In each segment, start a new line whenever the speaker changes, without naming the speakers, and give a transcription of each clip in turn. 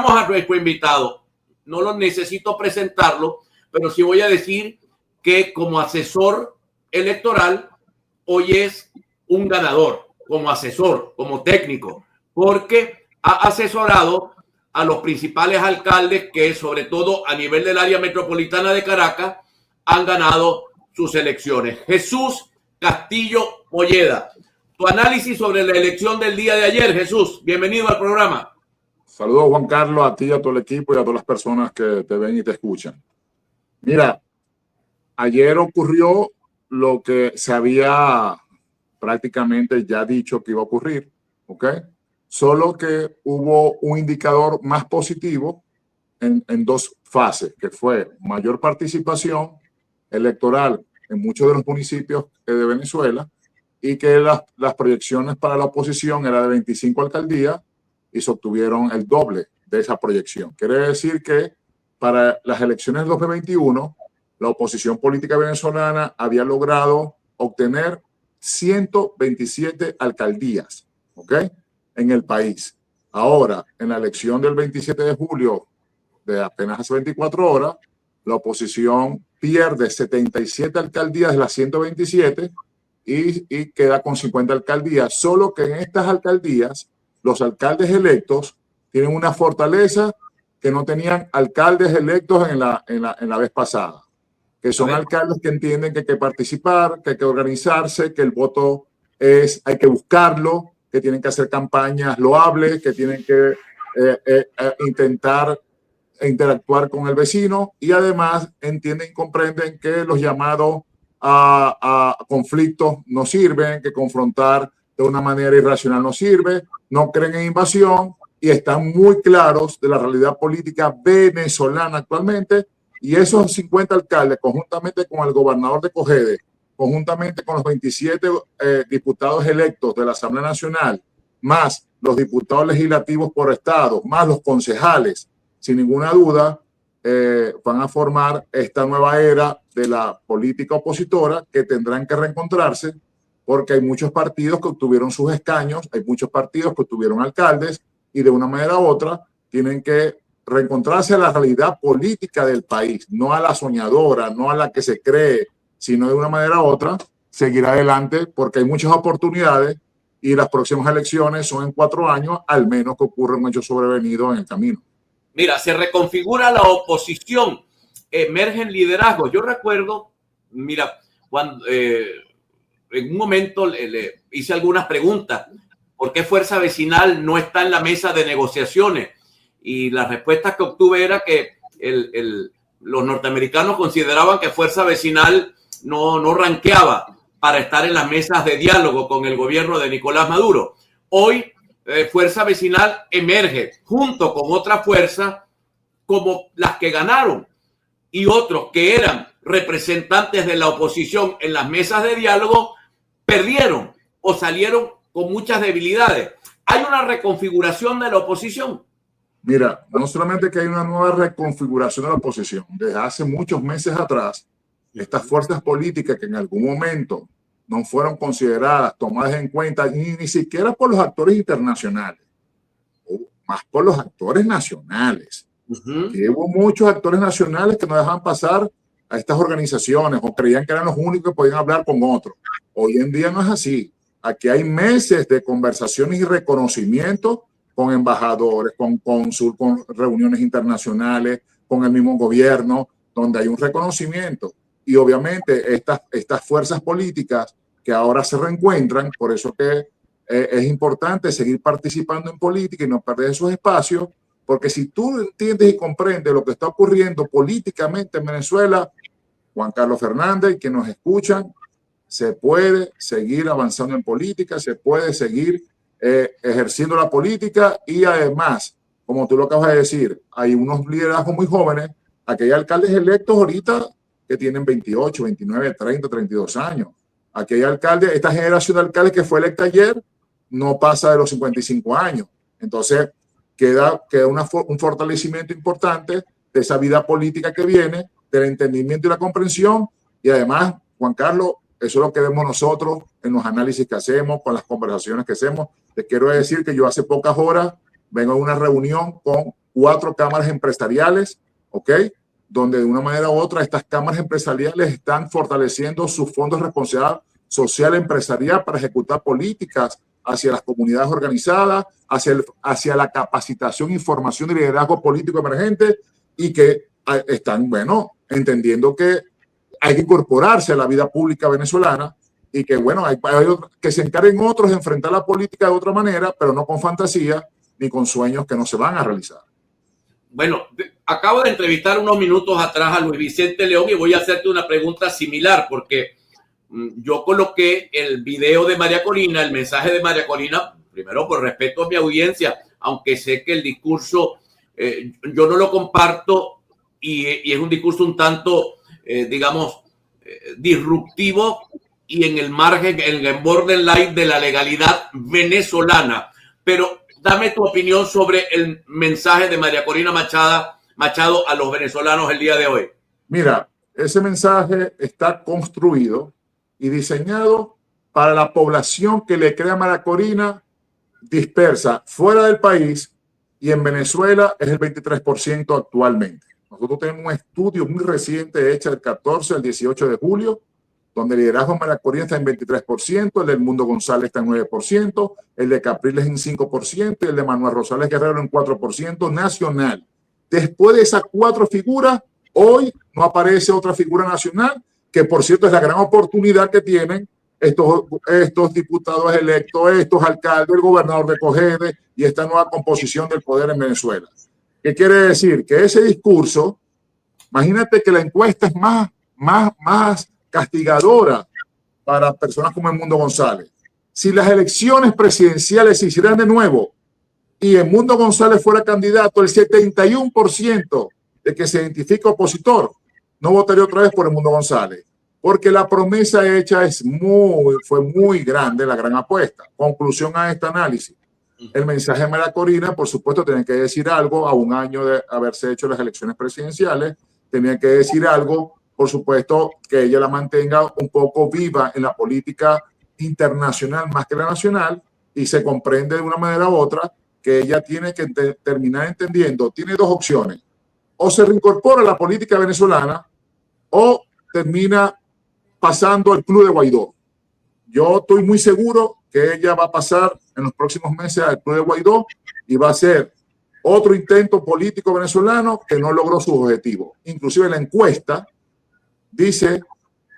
A nuestro invitado. No lo necesito presentarlo, pero sí voy a decir que como asesor electoral hoy es un ganador, como asesor, como técnico, porque ha asesorado a los principales alcaldes que sobre todo a nivel del área metropolitana de Caracas han ganado sus elecciones. Jesús Castillo Polleda, tu análisis sobre la elección del día de ayer. Jesús, bienvenido al programa.
Saludos, Juan Carlos, a ti, a todo el equipo y a todas las personas que te ven y te escuchan. Mira, ayer ocurrió lo que se había prácticamente ya dicho que iba a ocurrir, ¿ok? Solo que hubo un indicador más positivo en dos fases, que fue mayor participación electoral en muchos de los municipios de Venezuela y que las proyecciones para la oposición eran de 25 alcaldías y se obtuvieron el doble de esa proyección. Quiere decir que para las elecciones de 2021, la oposición política venezolana había logrado obtener 127 alcaldías, ¿ok?, en el país. Ahora, en la elección del 27 de julio, de apenas hace 24 horas, la oposición pierde 77 alcaldías de las 127 y queda con 50 alcaldías, solo que en estas alcaldías los alcaldes electos tienen una fortaleza que no tenían alcaldes electos en la vez pasada, que son alcaldes que entienden que hay que participar, que hay que organizarse, que el voto hay que buscarlo, que tienen que hacer campañas loables, que tienen que intentar interactuar con el vecino y además entienden y comprenden que los llamados a conflictos no sirven, que confrontar de una manera irracional no sirve, no creen en invasión y están muy claros de la realidad política venezolana actualmente. Y esos 50 alcaldes, conjuntamente con el gobernador de Cogede, conjuntamente con los 27 diputados electos de la Asamblea Nacional, más los diputados legislativos por estado, más los concejales, sin ninguna duda, van a formar esta nueva era de la política opositora que tendrán que reencontrarse porque hay muchos partidos que obtuvieron sus escaños, hay muchos partidos que obtuvieron alcaldes y de una manera u otra tienen que reencontrarse a la realidad política del país, no a la soñadora, no a la que se cree, sino de una manera u otra seguir adelante porque hay muchas oportunidades y las próximas elecciones son en 4 años, al menos que ocurra un hecho sobrevenido en el camino.
Mira, se reconfigura la oposición, emergen liderazgos. Yo recuerdo, mira, cuando en un momento le hice algunas preguntas. ¿Por qué Fuerza Vecinal no está en la mesa de negociaciones? Y la respuesta que obtuve era que los norteamericanos consideraban que Fuerza Vecinal no ranqueaba para estar en las mesas de diálogo con el gobierno de Nicolás Maduro. Hoy, Fuerza Vecinal emerge junto con otra fuerza como las que ganaron y otros que eran representantes de la oposición en las mesas de diálogo perdieron o salieron con muchas debilidades. ¿Hay una reconfiguración de la oposición?
Mira, no solamente que hay una nueva reconfiguración de la oposición, desde hace muchos meses atrás, estas fuerzas políticas que en algún momento no fueron consideradas, tomadas en cuenta, ni siquiera por los actores internacionales, más por los actores nacionales. Que hubo muchos actores nacionales que no dejaban pasar a estas organizaciones o creían que eran los únicos que podían hablar con otros. Hoy en día no es así. Aquí hay meses de conversaciones y reconocimiento con embajadores, con cónsul, con reuniones internacionales, con el mismo gobierno, donde hay un reconocimiento. Y obviamente estas fuerzas políticas que ahora se reencuentran, por eso que es importante seguir participando en política y no perder esos espacios, porque si tú entiendes y comprendes lo que está ocurriendo políticamente en Venezuela, Juan Carlos Fernández y que nos escuchan, se puede seguir avanzando en política, se puede seguir ejerciendo la política y además, como tú lo acabas de decir, hay unos liderazgos muy jóvenes, aquí hay alcaldes electos ahorita que tienen 28, 29, 30, 32 años. Aquí hay alcaldes, esta generación de alcaldes que fue electa ayer no pasa de los 55 años. Entonces, queda un fortalecimiento importante de esa vida política que viene, del entendimiento y la comprensión. Y además, Juan Carlos, eso es lo que vemos nosotros en los análisis que hacemos, con las conversaciones que hacemos. Te quiero decir que yo hace pocas horas vengo a una reunión con 4 cámaras empresariales, ¿ok? Donde de una manera u otra estas cámaras empresariales están fortaleciendo sus fondos de responsabilidad social empresarial para ejecutar políticas hacia las comunidades organizadas, hacia la capacitación, información y liderazgo político emergente, y que están, bueno, entendiendo que hay que incorporarse a la vida pública venezolana y que, bueno, que se encarguen otros de enfrentar la política de otra manera, pero no con fantasía ni con sueños que no se van a realizar.
Bueno, acabo de entrevistar unos minutos atrás a Luis Vicente León y voy a hacerte una pregunta similar porque yo coloqué el video de María Corina, el mensaje de María Corina, primero por respeto a mi audiencia, aunque sé que el discurso yo no lo comparto y es un discurso un tanto, digamos, disruptivo y en el margen, en el borderline de la legalidad venezolana. Pero dame tu opinión sobre el mensaje de María Corina Machado a los venezolanos el día de hoy.
Mira, ese mensaje está construido y diseñado para la población que le crea a María Corina dispersa fuera del país, y en Venezuela es el 23% actualmente. Nosotros tenemos un estudio muy reciente hecho el 14 al 18 de julio, donde el liderazgo de María Corina está en 23%, el del Mundo González está en 9%, el de Capriles en 5% y el de Manuel Rosales Guerrero en 4% nacional. Después de esas 4 figuras, hoy no aparece otra figura nacional, que por cierto es la gran oportunidad que tienen estos diputados electos, estos alcaldes, el gobernador de Cogede y esta nueva composición del poder en Venezuela. ¿Qué quiere decir? Que ese discurso, imagínate que la encuesta es más castigadora para personas como el Mundo González. Si las elecciones presidenciales se hicieran de nuevo y el Mundo González fuera candidato, el 71% de que se identifica opositor no votaría otra vez por el Mundo González, porque la promesa hecha fue muy grande, la gran apuesta. Conclusión a este análisis. El mensaje de María Corina, por supuesto, tenía que decir algo a un año de haberse hecho las elecciones presidenciales, tenía que decir algo, por supuesto, que ella la mantenga un poco viva en la política internacional más que la nacional, y se comprende de una manera u otra que ella tiene que terminar entendiendo, tiene 2 opciones: o se reincorpora a la política venezolana o termina pasando al club de Guaidó. Yo estoy muy seguro que ella va a pasar en los próximos meses al club de Guaidó y va a ser otro intento político venezolano que no logró su objetivo. Inclusive la encuesta dice,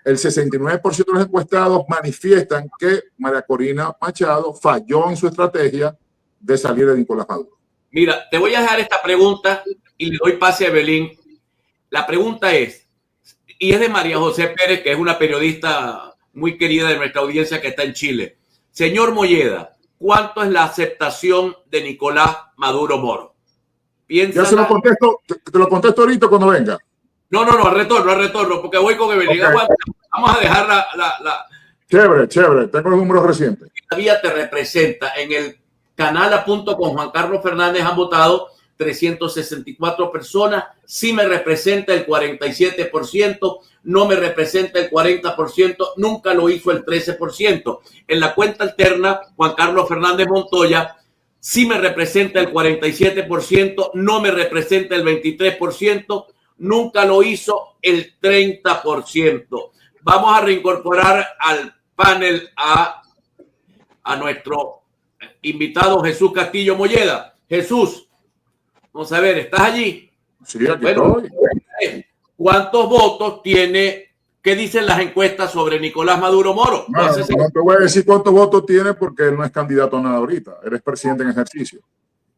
el 69% de los encuestados manifiestan que María Corina Machado falló en su estrategia de salir de Nicolás Maduro.
Mira, te voy a dejar esta pregunta y le doy pase a Evelyn. La pregunta es, y es de María José Pérez, que es una periodista muy querida de nuestra audiencia que está en Chile. Señor Molleda, ¿cuánto es la aceptación de Nicolás Maduro Moro?
Ya se lo contesto, te lo contesto ahorita cuando venga.
No, al retorno, porque voy con Evelyn. Okay. Vamos a dejar la...
Chévere, tengo los números recientes.
Todavía te representa. En el canal A Punto con Juan Carlos Fernández han votado 364 personas. Sí me representa el 47%, no me representa el 40%, nunca lo hizo el 13%. En la cuenta alterna, Juan Carlos Fernández Montoya, sí me representa el 47%, no me representa el 23%, nunca lo hizo el 30%. Vamos a reincorporar al panel a nuestro invitado Jesús Castillo Molleda. Jesús, vamos a ver, ¿estás allí?
Sí, aquí estoy.
¿Cuántos votos tiene? ¿Qué dicen las encuestas sobre Nicolás Maduro Moro?
No te voy a decir cuántos votos tiene porque él no es candidato a nada ahorita. Él es presidente en ejercicio.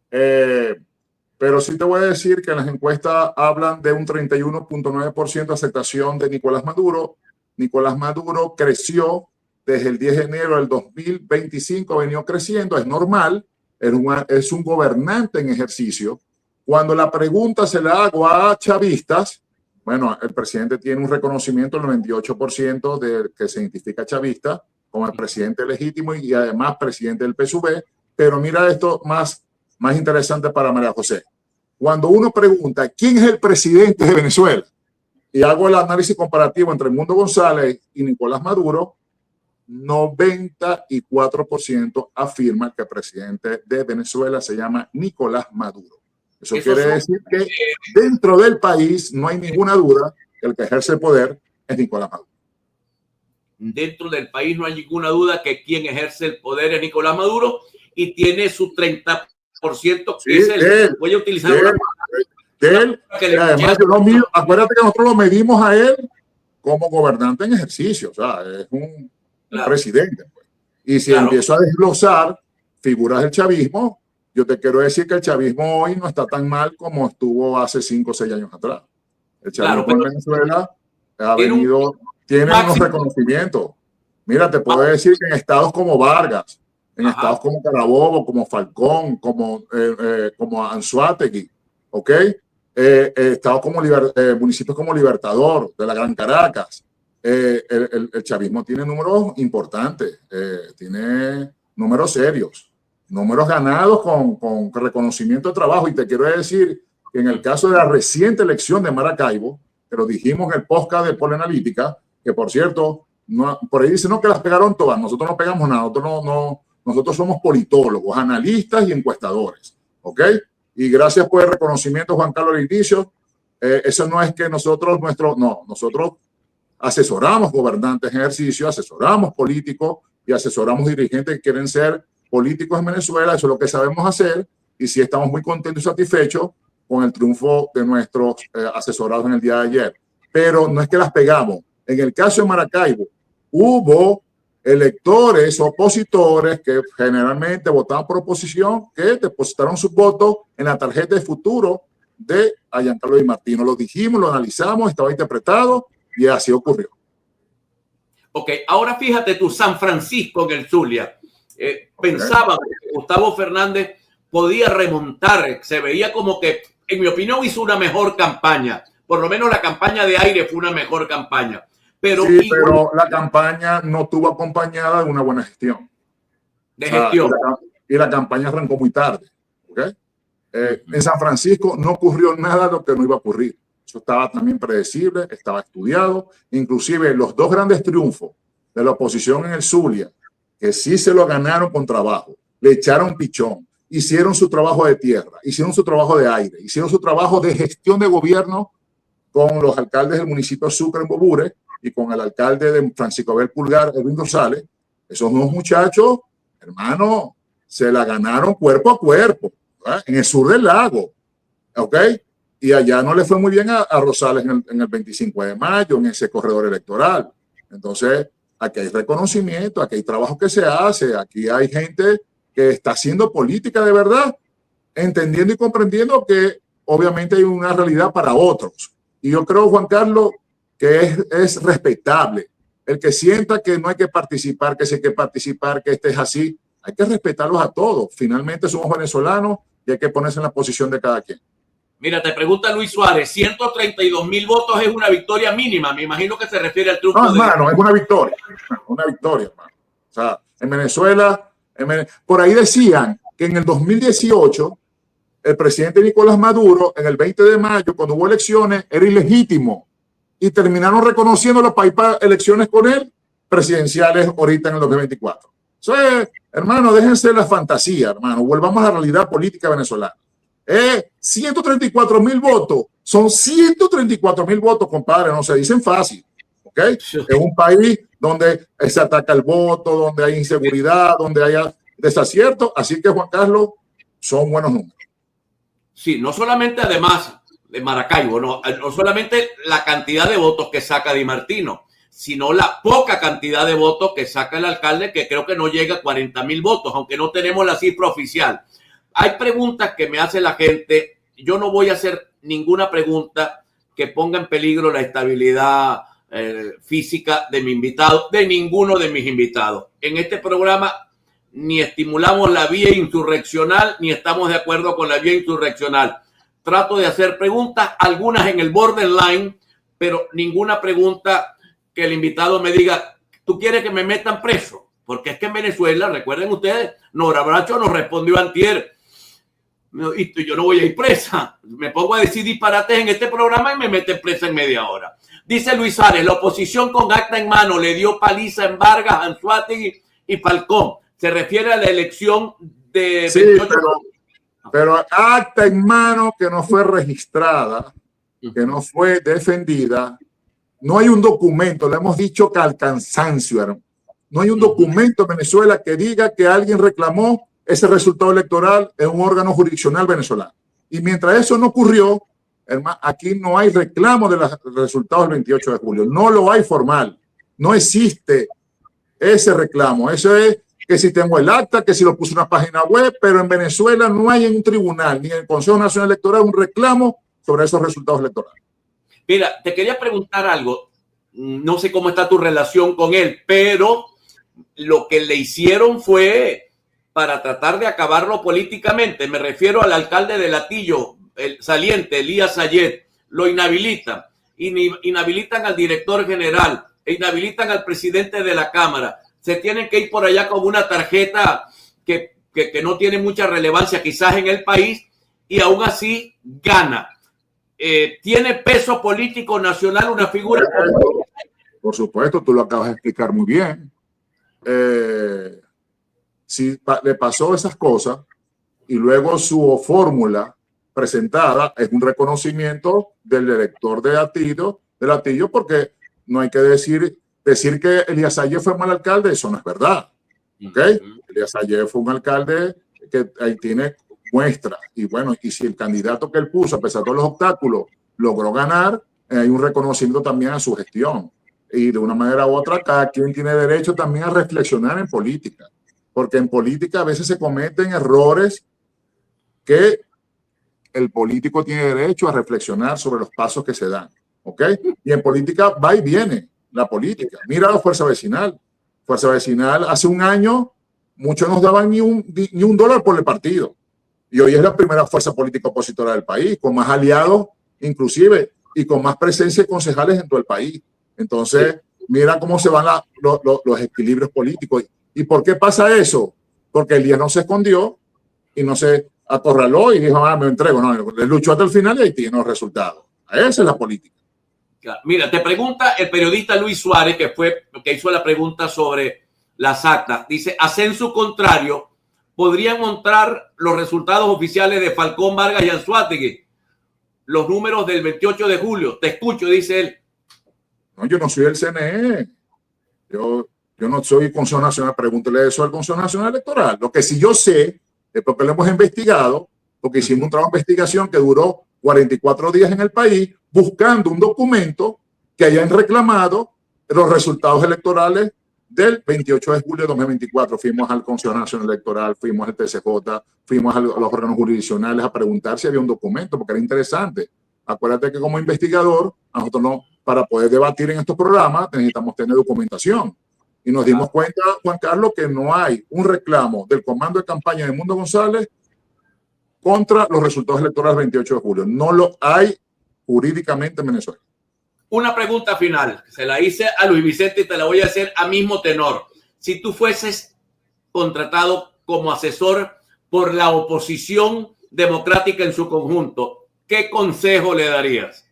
Pero sí te voy a decir que las encuestas hablan de un 31.9% de aceptación de Nicolás Maduro. Nicolás Maduro creció desde el 10 de enero del 2025, ha venido creciendo, es normal, es un gobernante en ejercicio. Cuando la pregunta se la hago a chavistas, bueno, el presidente tiene un reconocimiento del 98% de que se identifica chavista como el presidente legítimo y además presidente del PSUV. Pero mira esto más interesante para María José. Cuando uno pregunta quién es el presidente de Venezuela y hago el análisis comparativo entre el Mundo González y Nicolás Maduro, 94% afirma que el presidente de Venezuela se llama Nicolás Maduro. Eso quiere decir que dentro del país no hay ninguna duda que el que ejerce el poder es Nicolás Maduro.
Dentro del país no hay ninguna duda que quien ejerce el poder es Nicolás Maduro y tiene su 30%, que es el... Voy a utilizar una...
Además, acuérdate que nosotros lo medimos a él como gobernante en ejercicio, o sea, es un presidente. Pues. Y si empiezo a desglosar figuras del chavismo, yo te quiero decir que el chavismo hoy no está tan mal como estuvo hace 5 o 6 años atrás. El chavismo en Venezuela tiene unos reconocimientos. Mira, te puedo decir que en estados como Vargas, en estados como Carabobo, como Falcón, como Anzoátegui, ¿ok? Estados como municipios como Libertador, de la Gran Caracas, el chavismo tiene números importantes, tiene números serios, números ganados con reconocimiento de trabajo. Y te quiero decir que en el caso de la reciente elección de Maracaibo, que lo dijimos en el podcast de Polanalítica, que por cierto, por ahí dicen que las pegaron todas, nosotros no pegamos nada, nosotros somos politólogos, analistas y encuestadores, ¿ok? Y gracias por el reconocimiento, Juan Carlos Inicio. Eso no es que nosotros asesoramos gobernantes en ejercicio, asesoramos políticos y asesoramos dirigentes que quieren ser políticos en Venezuela. Eso es lo que sabemos hacer y sí estamos muy contentos y satisfechos con el triunfo de nuestros asesorados en el día de ayer. Pero no es que las pegamos. En el caso de Maracaibo, hubo electores opositores que generalmente votaban por oposición que depositaron sus votos en la tarjeta de futuro de Giancarlo Di Martino. Lo dijimos, lo analizamos, estaba interpretado y así ocurrió.
Ok, ahora fíjate tú, San Francisco en el Zulia. Pensaba que Gustavo Fernández podía remontar, se veía como que, en mi opinión, hizo una mejor campaña. Por lo menos la campaña de aire fue una mejor campaña. Pero
la campaña no estuvo acompañada de una buena gestión.
Gestión.
Y la campaña arrancó muy tarde. ¿Okay? En San Francisco no ocurrió nada de lo que no iba a ocurrir. Eso estaba también predecible, estaba estudiado. Inclusive los dos grandes triunfos de la oposición en el Zulia, que sí se lo ganaron con trabajo, le echaron pichón, hicieron su trabajo de tierra, hicieron su trabajo de aire, hicieron su trabajo de gestión de gobierno con los alcaldes del municipio de Sucre en Bobure y con el alcalde de Francisco Abel Pulgar, Edwin Rosales. Esos dos muchachos, hermano, se la ganaron cuerpo a cuerpo, ¿verdad? En el sur del lago, ¿ok? Y allá no le fue muy bien a Rosales en el 25 de mayo, en ese corredor electoral. Entonces, aquí hay reconocimiento, aquí hay trabajo que se hace, aquí hay gente que está haciendo política de verdad, entendiendo y comprendiendo que obviamente hay una realidad para otros. Y yo creo, Juan Carlos, que es respetable. El que sienta que no hay que participar, que sí hay que participar, que este es así, hay que respetarlos a todos. Finalmente somos venezolanos y hay que ponerse en la posición de cada quien.
Mira, te pregunta Luis Suárez, 132,000 votos es una victoria mínima. Me imagino que se refiere al triunfo.
No, hermano, es una victoria. Una victoria, hermano. O sea, en Venezuela, por ahí decían que en el 2018, el presidente Nicolás Maduro, en el 20 de mayo, cuando hubo elecciones, era ilegítimo. Y terminaron reconociéndolo para ir para elecciones con él, presidenciales ahorita en el 2024. Entonces, hermano, déjense la fantasía, hermano. Volvamos a la realidad política venezolana. 134,000 votos. Son 134,000 votos, compadre. No se dicen fácil. ¿Ok? Es un país donde se ataca el voto, donde hay inseguridad, donde hay desacierto. Así que, Juan Carlos, son buenos números.
Sí, no solamente además de Maracaibo, no solamente la cantidad de votos que saca Di Martino, sino la poca cantidad de votos que saca el alcalde, que creo que no llega a 40,000 votos, aunque no tenemos la cifra oficial. Hay preguntas que me hace la gente. Yo no voy a hacer ninguna pregunta que ponga en peligro la estabilidad física de mi invitado, de ninguno de mis invitados. En este programa ni estimulamos la vía insurreccional, ni estamos de acuerdo con la vía insurreccional. Trato de hacer preguntas, algunas en el borderline, pero ninguna pregunta que el invitado me diga, ¿tú quieres que me metan preso? Porque es que en Venezuela, recuerden ustedes, Nora Bracho nos respondió antier, y yo no voy a ir presa. Me pongo a decir disparates en este programa y me meten presa en media hora. Dice Luis Ares, la oposición con acta en mano le dio paliza en Vargas, Anzoátegui y Falcón. Se refiere a la elección de 28.
Pero acta en mano que no fue registrada, que no fue defendida, no hay un documento, le hemos dicho que al cansancio, hermano. No hay un documento en Venezuela que diga que alguien reclamó ese resultado electoral en un órgano jurisdiccional venezolano. Y mientras eso no ocurrió, hermano, aquí no hay reclamo de los resultados del 28 de julio. No lo hay formal. No existe ese reclamo. Eso es que si tengo el acta, que si lo puse en una página web, pero en Venezuela no hay en un tribunal ni en el Consejo Nacional Electoral un reclamo sobre esos resultados electorales.
Mira, te quería preguntar algo. No sé cómo está tu relación con él, pero lo que le hicieron fue para tratar de acabarlo políticamente. Me refiero al alcalde de Latillo, el saliente, Elías Sayed. Lo inhabilitan. Inhabilitan al director general. Inhabilitan al presidente de la Cámara. Se tienen que ir por allá con una tarjeta que no tiene mucha relevancia quizás en el país y aún así gana. ¿Tiene peso político nacional una figura?
Por supuesto, tú lo acabas de explicar muy bien. Si le pasó esas cosas y luego su fórmula presentada es un reconocimiento del elector de Latillo, porque no hay que decir que Elías Sayed fue mal alcalde, eso no es verdad. ¿Okay? Elías Sayed fue un alcalde que ahí tiene muestras. Y bueno, y si el candidato que él puso, a pesar de todos los obstáculos, logró ganar, hay un reconocimiento también a su gestión. Y de una manera u otra, cada quien tiene derecho también a reflexionar en política. Porque en política a veces se cometen errores que el político tiene derecho a reflexionar sobre los pasos que se dan. ¿Ok? Y en política va y viene la política. Mira la Fuerza Vecinal. Fuerza Vecinal hace un año muchos nos daban ni un dólar por el partido. Y hoy es la primera fuerza política opositora del país, con más aliados inclusive y con más presencia de concejales en todo el país. Entonces, mira cómo se van los equilibrios políticos. ¿Y por qué pasa eso? Porque Elías no se escondió y no se acorraló y dijo, me entrego. No, le luchó hasta el final y ahí tiene los resultados. Esa es la política.
Mira, te pregunta el periodista Luis Suárez, que hizo la pregunta sobre las actas. Dice, a censo contrario, ¿podrían mostrar los resultados oficiales de Falcón, Vargas y Anzoátegui? Los números del 28 de julio. Te escucho, dice él.
No, yo no soy el CNE. Yo no soy Consejo Nacional. Pregúntele eso al Consejo Nacional Electoral. Lo que sí yo sé es porque lo hemos investigado, porque hicimos un trabajo de investigación que duró 44 días en el país buscando un documento que hayan reclamado los resultados electorales del 28 de julio de 2024. Fuimos al Consejo Nacional Electoral, fuimos al TCJ, fuimos a los órganos jurisdiccionales a preguntar si había un documento, porque era interesante. Acuérdate que como investigador, nosotros no, para poder debatir en estos programas necesitamos tener documentación. Y nos dimos cuenta, Juan Carlos, que no hay un reclamo del comando de campaña de Mundo González contra los resultados electorales del 28 de julio. No lo hay jurídicamente en Venezuela.
Una pregunta final. Se la hice a Luis Vicente y te la voy a hacer a mismo tenor. Si tú fueses contratado como asesor por la oposición democrática en su conjunto, ¿qué consejo le darías?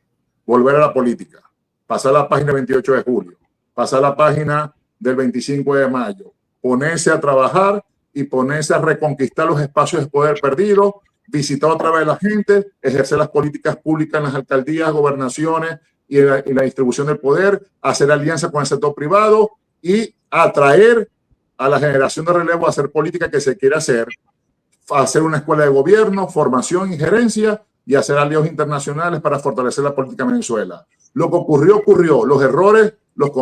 Volver a la política. Pasar la página 28 de julio. Pasar la página del 25 de mayo. Ponerse a trabajar y ponerse a reconquistar los espacios de poder perdidos, visitar otra vez a la gente, ejercer las políticas públicas en las alcaldías, gobernaciones y la distribución del poder, hacer alianza con el sector privado y atraer a la generación de relevo a hacer política que se quiere hacer una escuela de gobierno, formación y gerencia y hacer aliados internacionales para fortalecer la política en Venezuela. Lo que ocurrió. Los errores